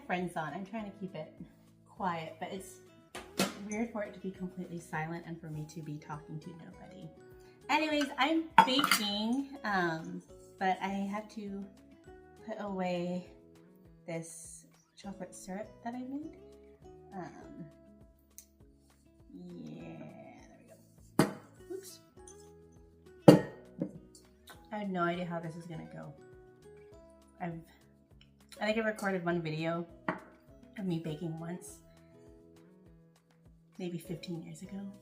have friends on. I'm trying to keep it quiet, but it's weird for it to be completely silent and for me to be talking to nobody. Anyways, I'm baking, but I have to put away this chocolate syrup that I made. Yeah, there we go. Oops. I have no idea how this is gonna go. I think I recorded one video of me baking once, maybe 15 years ago.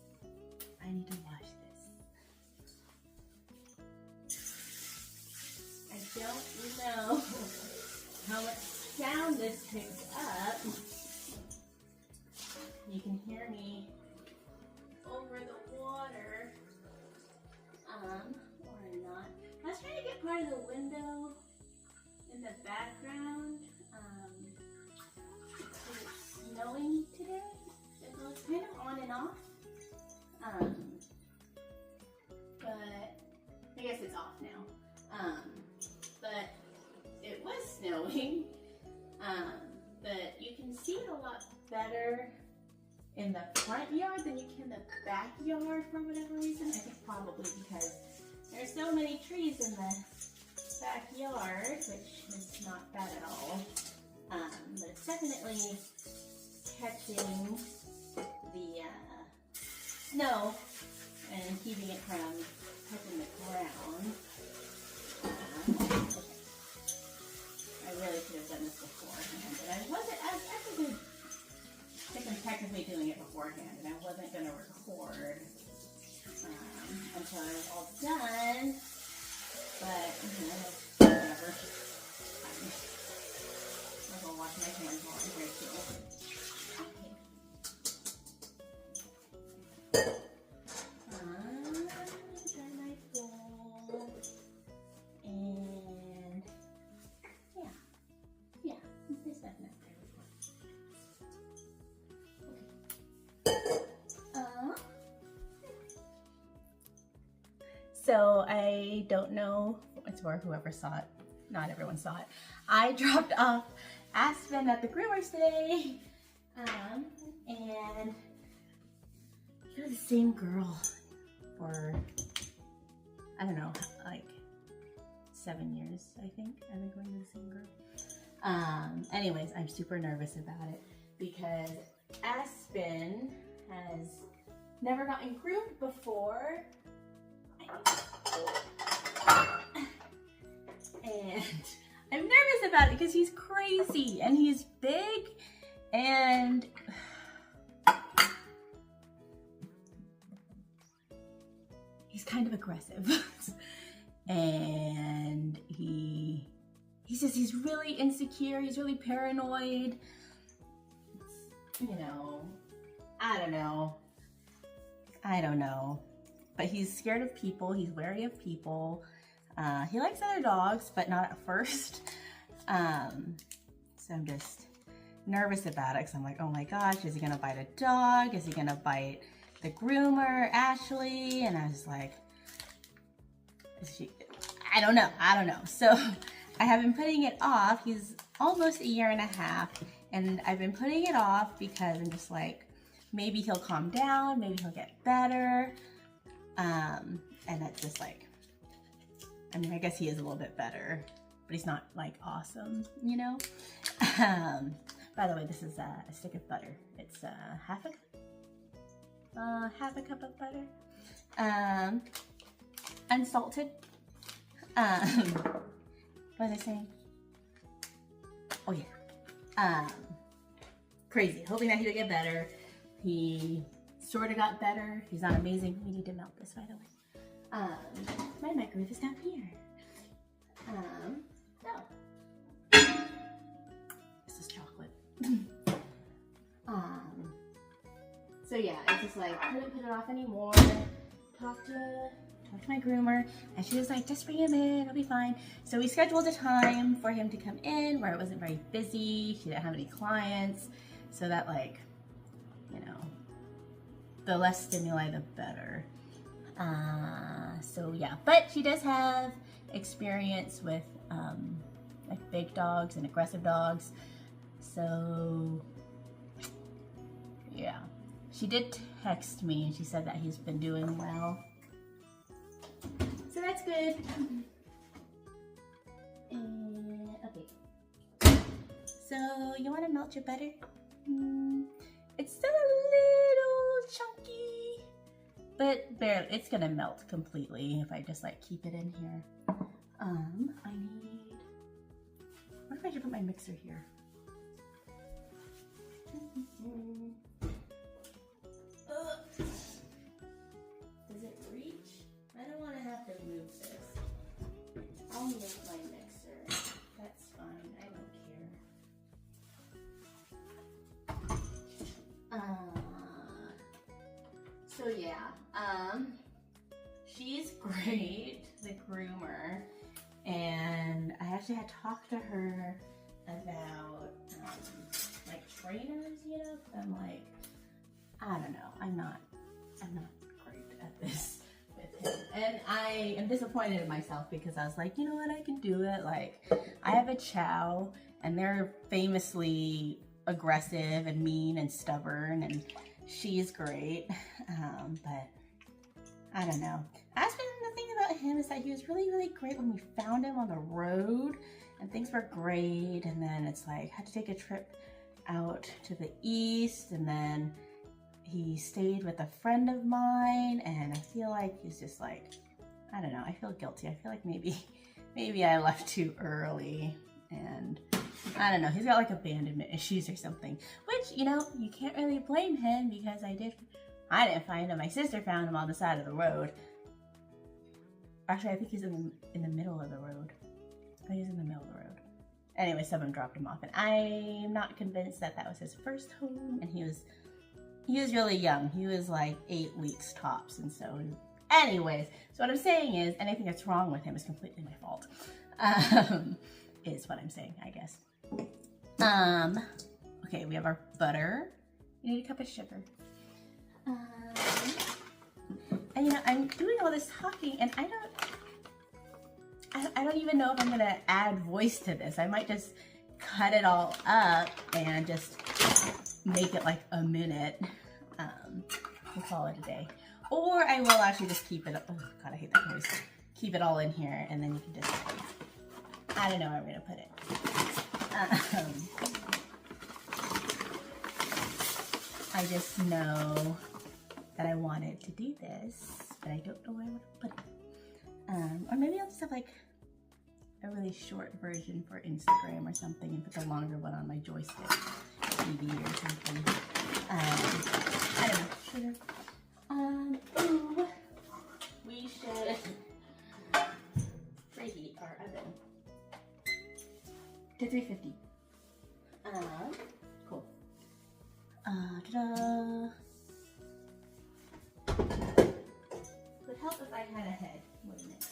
I need to watch this. I don't know how much sound this picks up. You can hear me over the water, or not. I was trying to get part of the window in the background. It's snowing today. It was kind of on and off. But I guess it's off now. But it was snowing. But you can see it a lot better in the front yard than you can the backyard for whatever reason. I think probably because there's so many trees in the backyard, which is not bad at all. But it's definitely catching the snow and keeping it from touching the ground. Okay. I really should have done this beforehand, but I wasn't. I actually think I'm technically doing it beforehand, and I wasn't going to record until I was all done. But whatever. I'll go wash my hands while I'm here too. Dry my bowl. And yeah, there's nothing up there. Okay. So I don't know, it's for whoever saw it. Not everyone saw it. I dropped off Aspen at the groomer's today, and you're the same girl for, I don't know, like 7 years, I think. I've been going to the same girl. Anyways, I'm super nervous about it because Aspen has never gotten groomed before. And I'm nervous about it because he's crazy and he's big and he's kind of aggressive. And he says he's really insecure, he's really paranoid. You know, I don't know. But he's scared of people, he's wary of people. He likes other dogs, but not at first. So I'm just nervous about it because I'm like, oh my gosh, is he gonna bite a dog? Is he gonna bite the groomer, Ashley? And I was like, I don't know. So I have been putting it off. He's almost 1.5 years, and I've been putting it off because I'm just like, maybe he'll calm down, maybe he'll get better. And that's just like, I mean, I guess he is a little bit better, but he's not like awesome, you know? By the way, this is a stick of butter. It's half a cup of butter. Unsalted. What was I saying? Oh yeah. Crazy. Hoping that he'll get better. He sort of got better. He's not amazing. We need to melt this, by the way. My microwave is down here. This is chocolate. So yeah, it's just like, couldn't put it off anymore. Talked to my groomer, and she was like, just bring him in, it'll be fine. So we scheduled a time for him to come in where it wasn't very busy. She didn't have any clients, so that, like, you know, the less stimuli, the better. So yeah, but she does have experience with like big dogs and aggressive dogs. So yeah, she did text me and she said that he's been doing well. So that's good. Okay. So you want to melt your butter? It's still a little chunky, but barely. It's gonna melt completely if I just like keep it in here. I need. What if I should put my mixer here? Does it reach? I don't want to have to move this. I'll move my mixer. That's fine. I don't care. So yeah, she's great, the groomer, and I actually had talked to her about like trainers, you know. I'm like, I don't know, I'm not great at this with him, and I am disappointed in myself because I was like, you know what, I can do it. Like, I have a chow, and they're famously aggressive and mean and stubborn, and she's great, but I don't know. That's been the thing about him, is that he was really, really great when we found him on the road and things were great, and then it's like, had to take a trip out to the east, and then he stayed with a friend of mine, and I feel like he's just like, I don't know, I feel guilty. I feel like maybe I left too early, and I don't know, he's got like abandonment issues or something, which, you know, you can't really blame him because I didn't find him. My sister found him on the side of the road. Actually, I think he's in the middle of the road. I think he's in the middle of the road. Anyway, someone dropped him off, and I'm not convinced that that was his first home, and he was really young. He was like 8 weeks tops, and so anyways, so what I'm saying is anything that's wrong with him is completely my fault. Is what I'm saying, I guess. Okay, we have our butter. You need a cup of sugar. And you know, I'm doing all this talking, and I don't even know if I'm gonna add voice to this. I might just cut it all up and just make it like a minute. We'll call it a day. Or I will actually just keep it, oh God, I hate that noise. Keep it all in here, and then you can just, I don't know where I'm gonna put it. I just know that I wanted to do this, but I don't know where I want to put it. Or maybe I'll just have like a really short version for Instagram or something and put the longer one on my joystick TV or something. I don't know. Sugar. Ooh, we should preheat our oven to 350. Cool. Ta-da! Would help if I had a head, wouldn't it?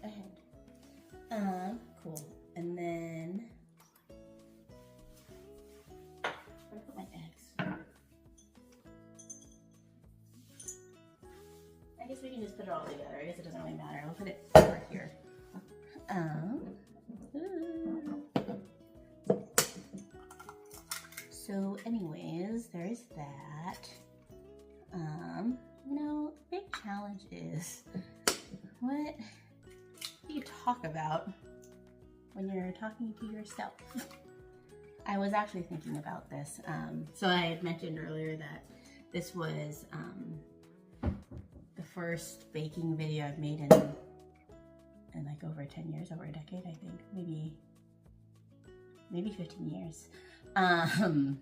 A head. Cool. And then where do I put my eggs? I guess we can just put it all together. I guess it doesn't really matter. I'll put it over here. So anyways, there's that. You know, the big challenge is what do you talk about when you're talking to yourself? I was actually thinking about this. So I had mentioned earlier that this was the first baking video I've made in like over 10 years, over a decade, I think, maybe 15 years. And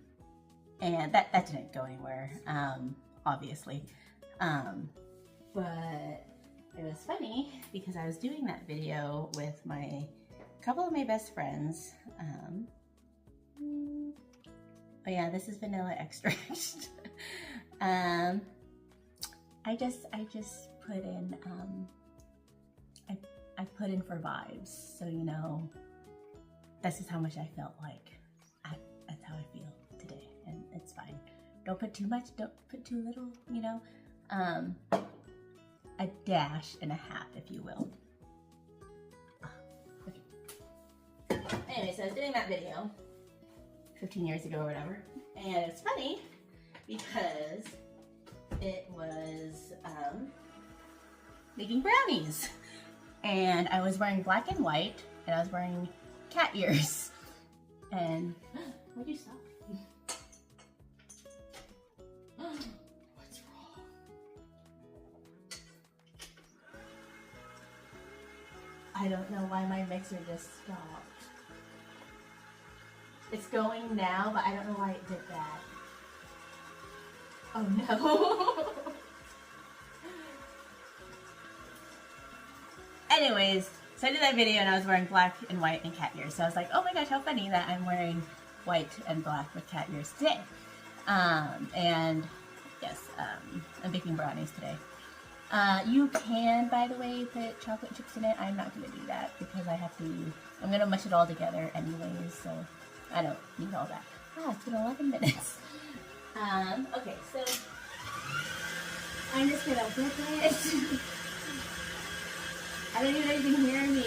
that didn't go anywhere, obviously. But it was funny because I was doing that video with a couple of my best friends. But yeah, this is vanilla extract. I just put in, I put in for vibes. So, you know, this is how much I felt like. That's how I feel today, and it's fine. Don't put too much, don't put too little, you know. A dash and a half, if you will. Okay. Anyway, so I was doing that video 15 years ago or whatever, and it's funny because it was making brownies, and I was wearing black and white, and I was wearing cat ears, and why'd you stop? What's wrong? I don't know why my mixer just stopped. It's going now, but I don't know why it did that. Oh no. Anyways, so I did that video and I was wearing black and white and cat ears. So I was like, oh my gosh, how funny that I'm wearing white and black with cat ears today. And yes, I'm baking brownies today. You can, by the way, put chocolate chips in it. I'm not going to do that because I'm going to mush it all together anyways, so I don't need all that. It's been 11 minutes. Okay, so I'm just going to whip it. I don't even know if you can hear me.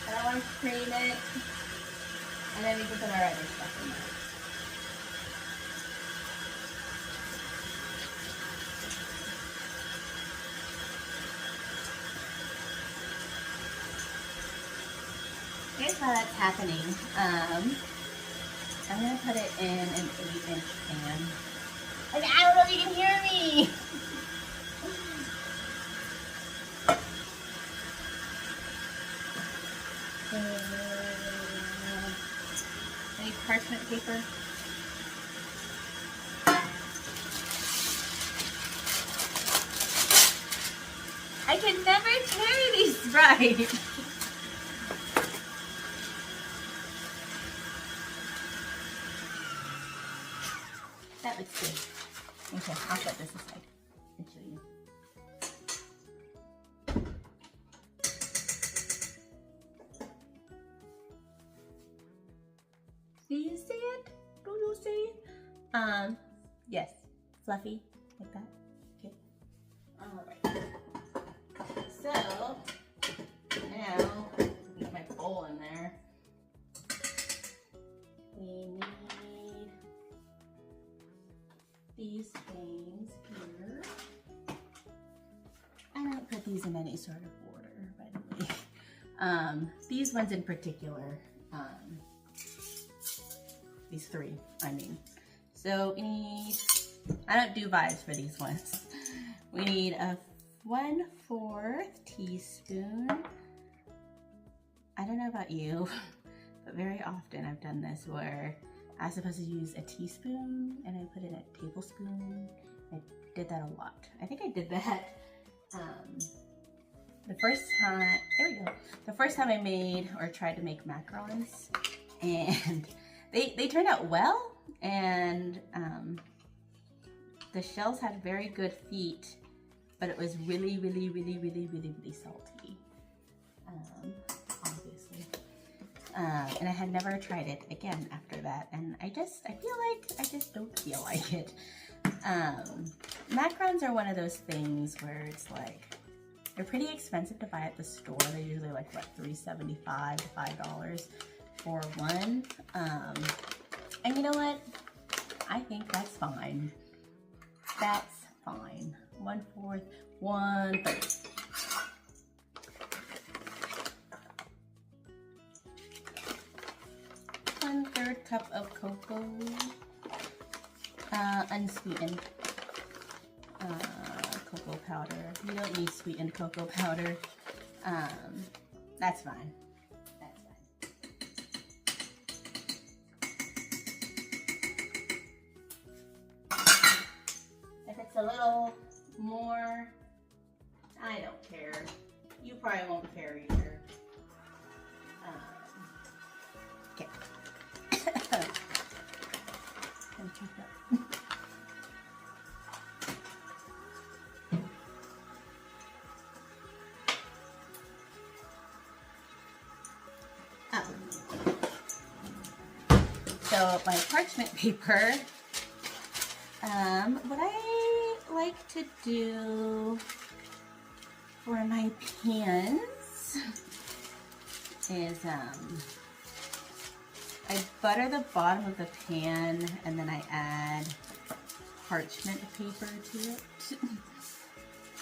I don't want to cream it. And then we can put our other stuff in there. Here's how that's happening. I'm going to put it in an 8-inch pan. And I don't know if you can hear me. Any parchment paper? I can never carry these right. That looks good. Okay, I'll put this aside and show you. Do you see it? Do you see it? Yes. Fluffy, like that. Okay. Alright. So, now, get my bowl in there. We need these things here. I don't put these in any sort of order, by the way. These ones in particular, these three, I mean. So we need, I don't do vibes for these ones. We need a 1/4 teaspoon. I don't know about you, but very often I've done this where I was supposed to use a teaspoon and I put in a tablespoon. I did that a lot. I think I did that the first time, there we go. The first time I made or tried to make macarons, and they turned out well, and the shells had very good feet, but it was really, really, really, really, really, really salty, obviously. And I had never tried it again after that, and I feel like I just don't feel like it. Macarons are one of those things where it's like, they're pretty expensive to buy at the store. They're usually like, what, $3.75 to $5 for one. And you know what? I think that's fine. That's fine. 1/4, 1/3. One-third cup of cocoa, unsweetened cocoa powder. You don't need sweetened cocoa powder. That's fine. That's fine. If it's a little more, I don't care. You probably won't care either. Okay. I'm choked up. So my parchment paper, what I like to do for my pans is I butter the bottom of the pan and then I add parchment paper to it.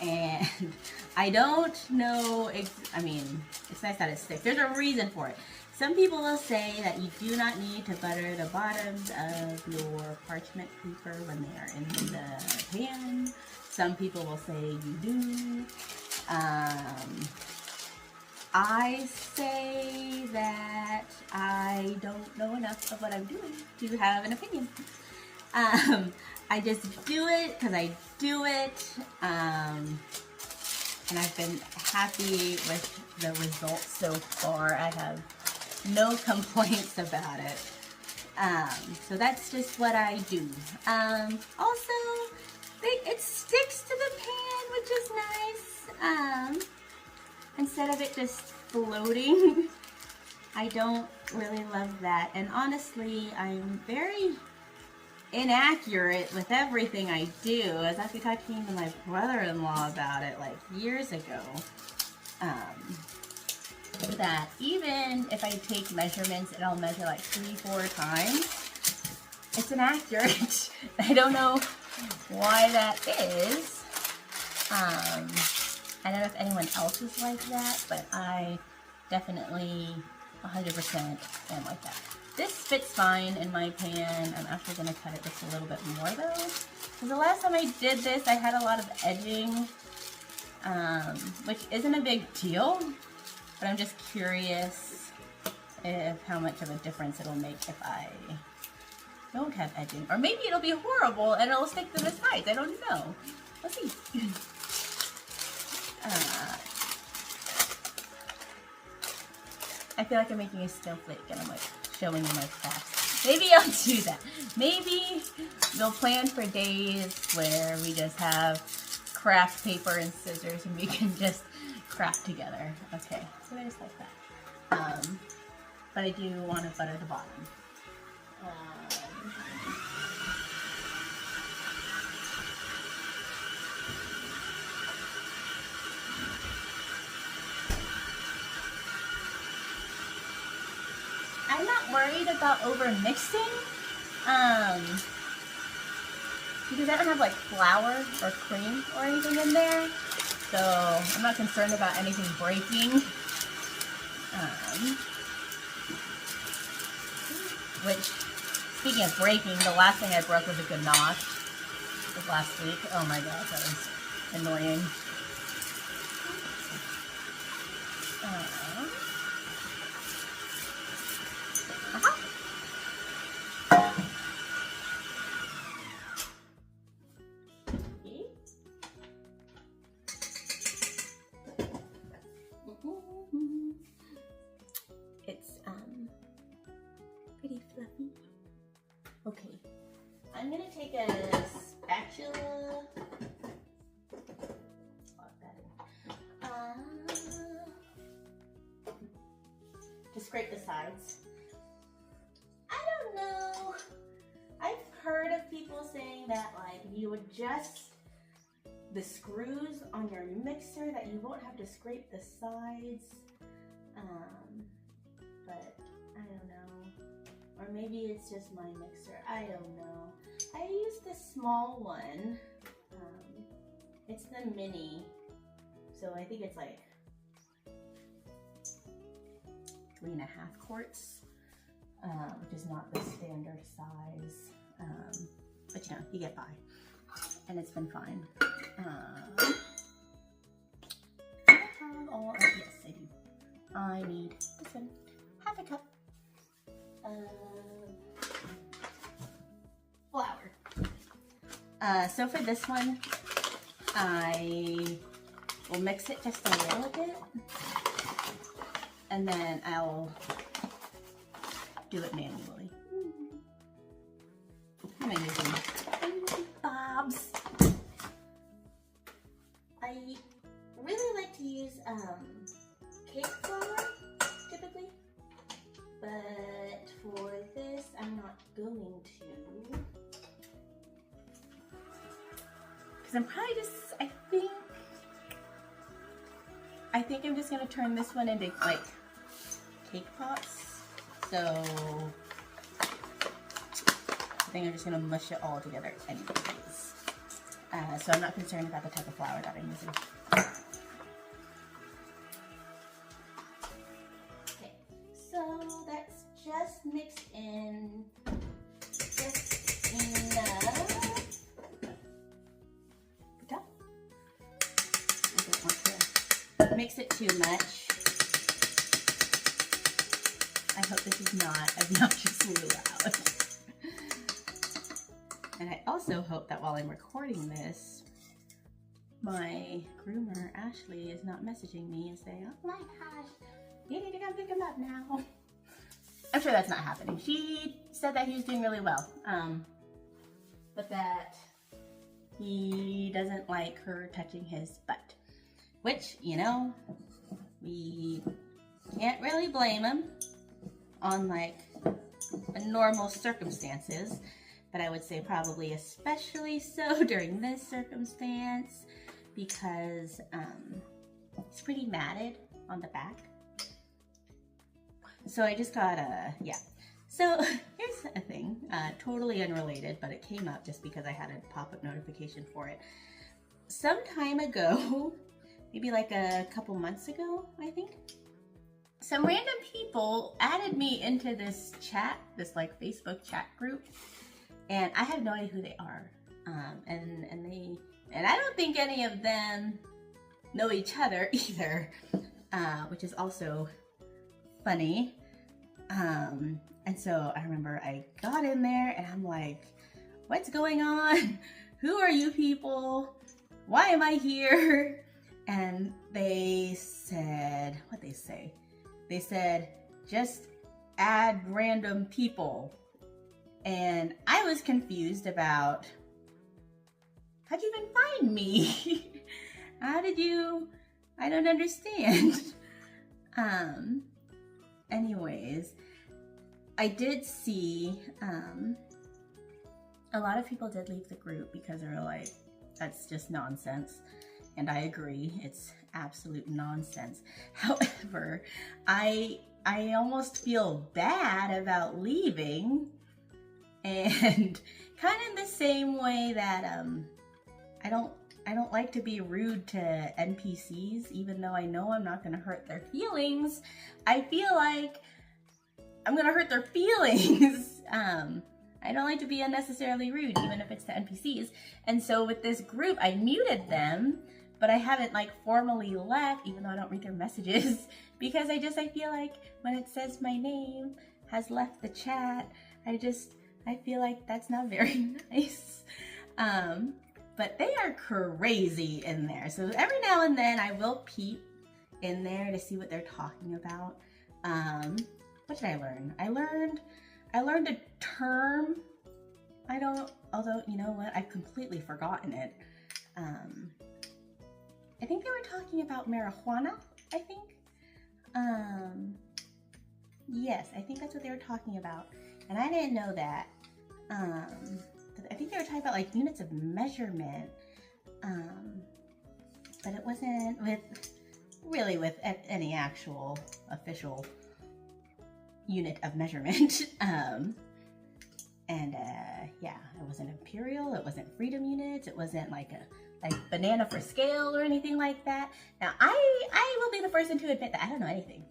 And I don't know, I mean, it's nice that it sticks. There's a reason for it. Some people will say that you do not need to butter the bottoms of your parchment paper when they are in the pan. Some people will say you do. I say that I don't know enough of what I'm doing to have an opinion. I just do it because I do it, and I've been happy with the results so far. I have no complaints about it. So that's just what I do. Also, it sticks to the pan, which is nice. Instead of it just floating. I don't really love that. And honestly, I'm very inaccurate with everything I do. I was actually talking to my brother-in-law about it like years ago. That even if I take measurements and I'll measure like 3-4 times, it's inaccurate. I don't know why that is. I don't know if anyone else is like that, but I definitely 100% am like that. This fits fine in my pan. I'm actually going to cut it just a little bit more though. Because the last time I did this, I had a lot of edging, which isn't a big deal, but I'm just curious if how much of a difference it'll make if I don't have edging. Or maybe it'll be horrible and it'll stick to the sides. I don't know. Let's see. I feel like I'm making a snowflake and I'm like showing you my crafts. Maybe I'll do that. Maybe we'll plan for days where we just have craft paper and scissors and we can just craft together. Okay, so I just like that. But I do want to butter the bottom. I'm not worried about over mixing, because I don't have like flour or cream or anything in there, so I'm not concerned about anything breaking. Which, speaking of breaking, the last thing I broke was a ganache. It was last week. Oh my gosh, that was annoying. It's pretty fluffy. Okay, I'm gonna take a spatula. To scrape the sides. I don't know. I've heard of people saying that like if you adjust the screws on your mixer that you won't have to scrape the sides. But I don't know. Or maybe it's just my mixer. I don't know. I use the small one. It's the mini. So I think it's like 3.5 quarts, which is not the standard size. But you know, you get by. And it's been fine. Yes, I do. I need this one. Half a cup of flour. So for this one, I will mix it just a little bit, and then I'll do it manually. I'm using Bob's. I really like to use cake flour typically, but for this I'm not going to, because I'm probably just, I think I'm just gonna turn this one into like cake pops. So I think I'm just gonna mush it all together anyways. So I'm not concerned about the type of flour that I'm using. Okay, so that's just mixed in just enough. Mix it too much. I hope this is not obnoxiously loud. And I also hope that while I'm recording this, my groomer, Ashley, is not messaging me and saying, oh my gosh, you need to come pick him up now. I'm sure that's not happening. She said that he was doing really well, but that he doesn't like her touching his butt. Which, you know, we can't really blame him on like normal circumstances, but I would say probably especially so during this circumstance because it's pretty matted on the back. So I just got yeah. So here's a thing, totally unrelated, but it came up just because I had a pop-up notification for it. Some time ago, maybe like a couple months ago, I think, some random people added me into this chat, this like Facebook chat group, and I have no idea who they are. And I don't think any of them know each other either, which is also funny. And so I remember I got in there and I'm like, what's going on? Who are you people? Why am I here? And they said, what'd they say? They said, just add random people. And I was confused about, how'd you even find me? How did you, I don't understand. Anyways, I did see, a lot of people did leave the group because they were like, that's just nonsense. And I agree, it's absolute nonsense. However, I almost feel bad about leaving, and kind of in the same way that I don't like to be rude to NPCs, even though I know I'm not gonna hurt their feelings. I feel like I'm gonna hurt their feelings. I don't like to be unnecessarily rude, even if it's to NPCs. And so with this group, I muted them, but I haven't like formally left, even though I don't read their messages, because I feel like when it says my name has left the chat, I feel like that's not very nice. But they are crazy in there. So every now and then I will peep in there to see what they're talking about. What did I learn? I learned a term. Although, you know what? I've completely forgotten it. I think they were talking about marijuana, I think. Yes, I think that's what they were talking about. And I didn't know that. I think they were talking about like units of measurement. But it wasn't with any actual official unit of measurement. Yeah, it wasn't imperial, it wasn't freedom units, it wasn't like banana for scale or anything like that. Now, I will be the first one to admit that I don't know anything.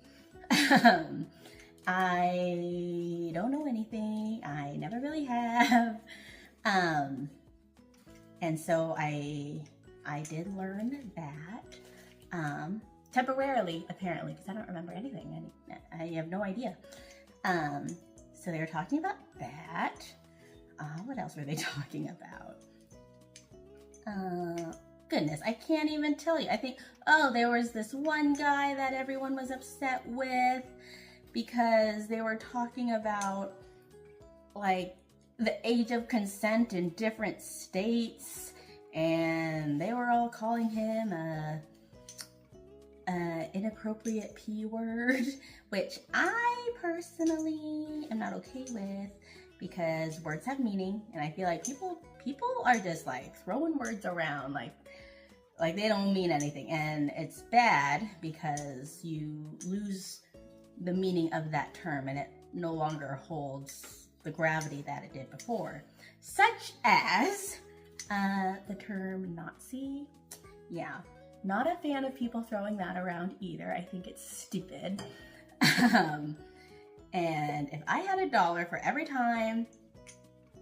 I don't know anything. I never really have. And so I did learn that, temporarily, apparently, because I don't remember anything. I have no idea. So they were talking about that. What else were they talking about? Goodness, I can't even tell you. I think, there was this one guy that everyone was upset with because they were talking about like the age of consent in different states, and they were all calling him a inappropriate P word, which I personally am not okay with, because words have meaning, and I feel like people are just like throwing words around like they don't mean anything, and it's bad because you lose the meaning of that term, and it no longer holds the gravity that it did before. Such as the term Nazi. Yeah, not a fan of people throwing that around either. I think it's stupid. And if I had $1 for every time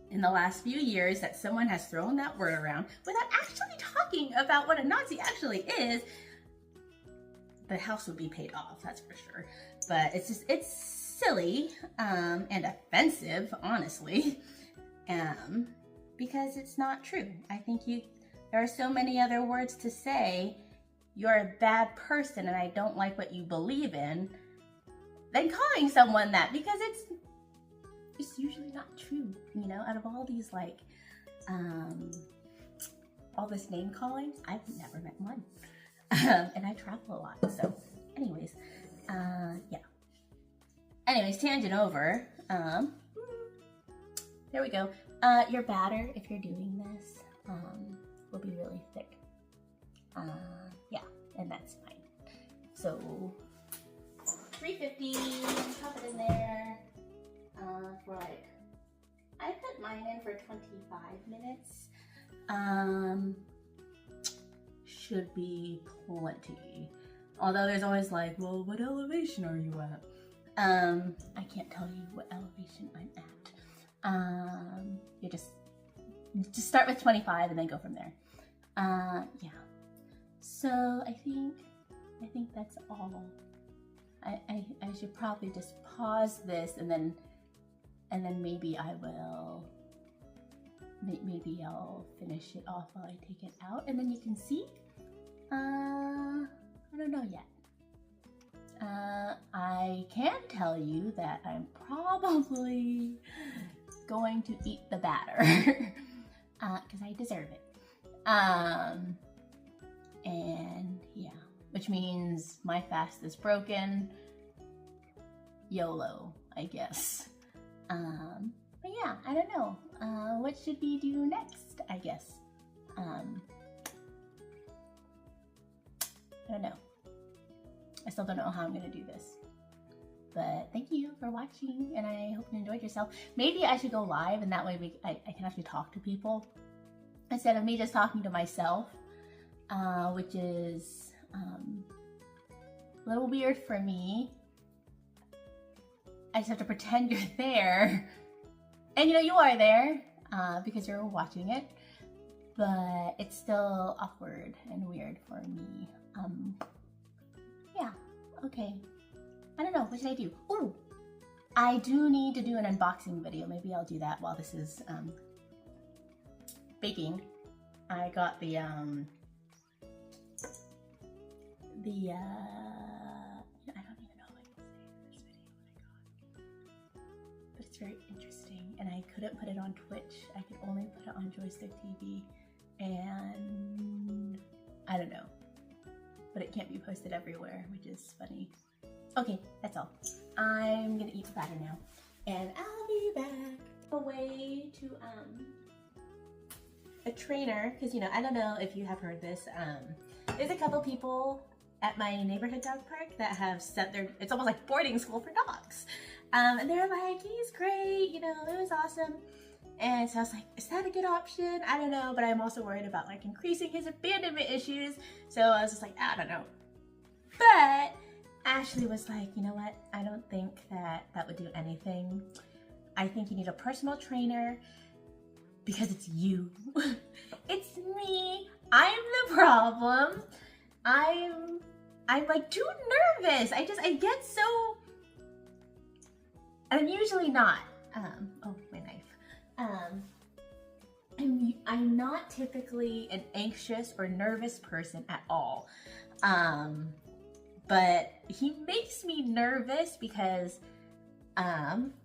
in the last few years that someone has thrown that word around without actually talking about what a Nazi actually is, the house would be paid off, that's for sure. But it's silly and offensive, honestly, because it's not true. I think there are so many other words to say, you're a bad person and I don't like what you believe in, than calling someone that, because it's usually not true, you know? Out of all these, like, all this name calling, I've never met one. And I travel a lot, so anyways, yeah. Anyways, tangent over. There we go. Your batter, if you're doing this, will be really thick. Yeah, and that's fine. So 350, pop it in there for like, I put mine in for 25 minutes. Should be plenty. Although there's always like, well, what elevation are you at? I can't tell you what elevation I'm at. You just start with 25 and then go from there. Yeah. So I think that's all. I should probably just pause this and then maybe I will, maybe I'll finish it off while I take it out and then you can see. I don't know yet. I can tell you that I'm probably going to eat the batter because I deserve it. And yeah, which means my fast is broken. YOLO, I guess. But yeah, I don't know. What should we do next, I guess? I don't know. I still don't know how I'm gonna do this. But thank you for watching, and I hope you enjoyed yourself. Maybe I should go live, and that way I can actually talk to people instead of me just talking to myself, which is a little weird for me. I just have to pretend you're there, and you know you are there because you're watching it, but it's still awkward and weird for me. Yeah, okay. I don't know, what should I do? Ooh, I do need to do an unboxing video. Maybe I'll do that while this is baking. I got the I don't even know if I can say this video what I got. But it's very interesting, and I couldn't put it on Twitch. I could only put it on Joystick TV, and I don't know. But it can't be posted everywhere, which is funny. Okay, that's all. I'm gonna eat the batter now, and I'll be back. A way to a trainer, because you know, I don't know if you have heard this. There's a couple people at my neighborhood dog park that have set their, it's almost like boarding school for dogs. And they're like, he's great, you know, it was awesome. And so I was like, is that a good option? I don't know, but I'm also worried about like increasing his abandonment issues. So I was just like, I don't know. But Ashley was like, you know what? I don't think that would do anything. I think you need a personal trainer because it's you. It's me. I'm the problem. I'm like too nervous. I get so, I'm usually not. Oh, my knife. I'm not typically an anxious or nervous person at all. But he makes me nervous because,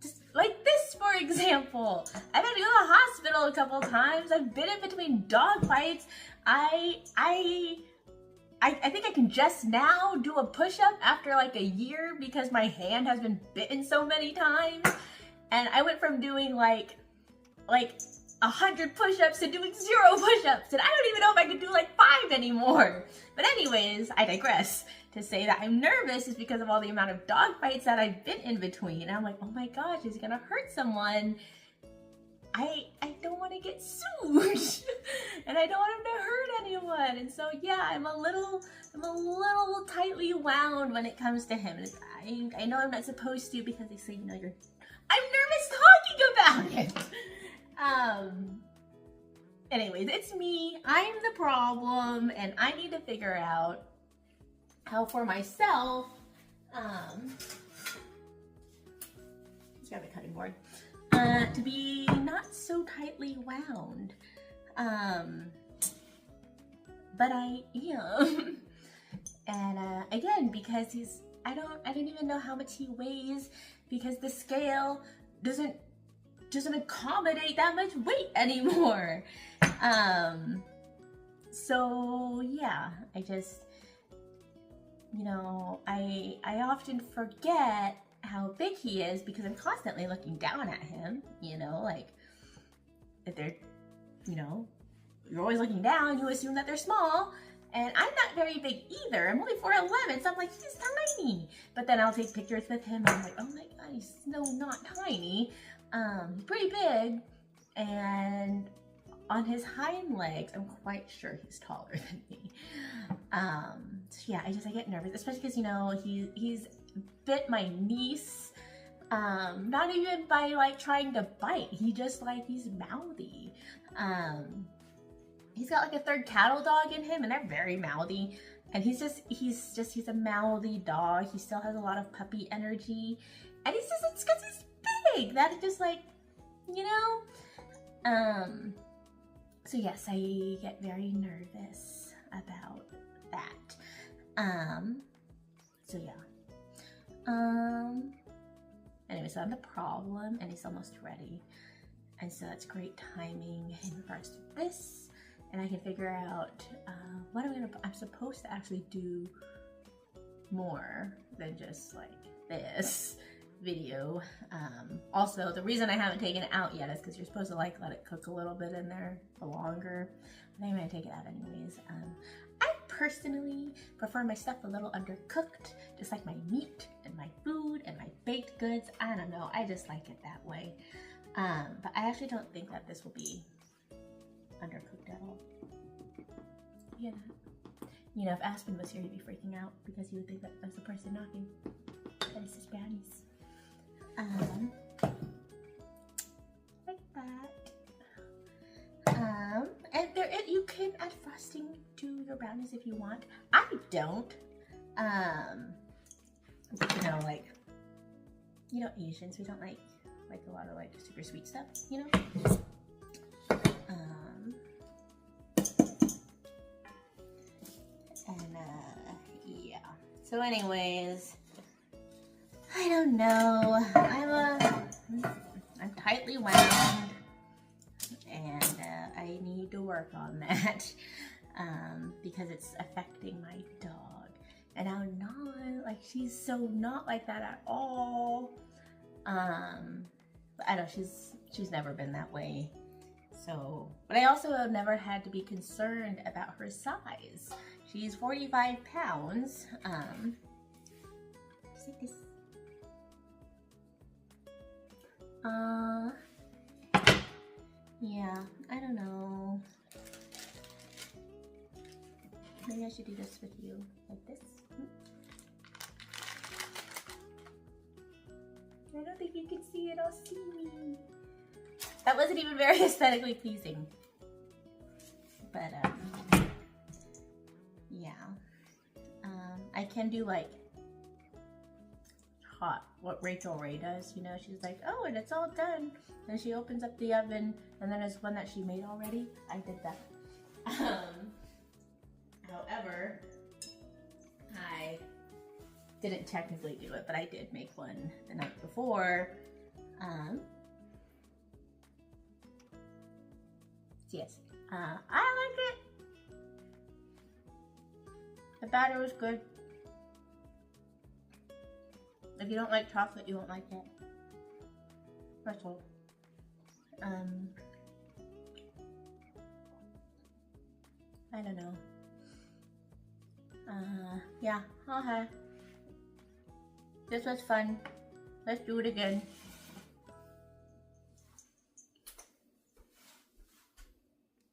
just like this, for example, I've had to go to the hospital a couple times. I've been in between dog fights. I think I can just now do a push-up after like a year because my hand has been bitten so many times. And I went from doing like 100 push-ups to doing 0 push-ups. And I don't even know if I could do like 5 anymore. But anyways, I digress. to say that I'm nervous is because of all the amount of dog fights that I've been in between. And I'm like, oh my gosh, he's gonna hurt someone. I don't want to get sued and I don't want him to hurt anyone. And so yeah, I'm a little tightly wound when it comes to him. And I know I'm not supposed to, because they say, you know, I'm nervous talking about it. Anyways, it's me. I'm the problem, and I need to figure out how for myself, let's grab a cutting board, to be not so tightly wound. But I am. And again, because I don't even know how much he weighs, because the scale doesn't accommodate that much weight anymore. So yeah, I just, you know, I often forget how big he is because I'm constantly looking down at him, you know, like if they're, you know, you're always looking down, you assume that they're small, and I'm not very big either. I'm only 4'11", so I'm like, he's tiny. But then I'll take pictures with him and I'm like, oh my God, he's no, not tiny. He's pretty big, and on his hind legs, I'm quite sure he's taller than me. So yeah, I get nervous, especially because, you know, he's bit my niece, not even by like trying to bite. He just like, he's mouthy. He's got like a third cattle dog in him, and they're very mouthy. And he's a mouthy dog. He still has a lot of puppy energy, and it's because he's big. That just like, you know. So yes, I get very nervous about that. So yeah. Anyway, so I'm the problem, and he's almost ready. And so that's great timing in regards to this. And I can figure out what I'm supposed to actually do more than just like this video. Also, the reason I haven't taken it out yet is because you're supposed to like let it cook a little bit in there longer. I think I'm gonna take it out anyways. I personally prefer my stuff a little undercooked, just like my meat and my food and my baked goods. I don't know, I just like it that way. But I actually don't think that this will be undercooked at all. Yeah. You know, if Aspen was here, he'd be freaking out because he would think that that's the person knocking. That is his Brownies. Like that. And you can add frosting to your Brownies if you want. I don't. You know, like, you know, Asians, we don't like a lot of like super sweet stuff, you know? Yeah. So anyways, I don't know. I'm tightly wound, and I need to work on that because it's affecting my dog. And I'm not like, she's so not like that at all. But I know she's never been that way. So, but I also have never had to be concerned about her size. She's 45 pounds. Just like this. Yeah, I don't know. Maybe I should do this with you, like this. I don't think you can see it, I'll see me. That wasn't even very aesthetically pleasing. But, yeah. I can do like what Rachel Ray does, you know, she's like, oh, and it's all done. And she opens up the oven, and then there's one that she made already. I did that. However, I didn't technically do it, but I did make one the night before. Yes, I like it. The batter was good. If you don't like chocolate, you won't like it. That's all. I don't know. Yeah, Okay. This was fun. Let's do it again.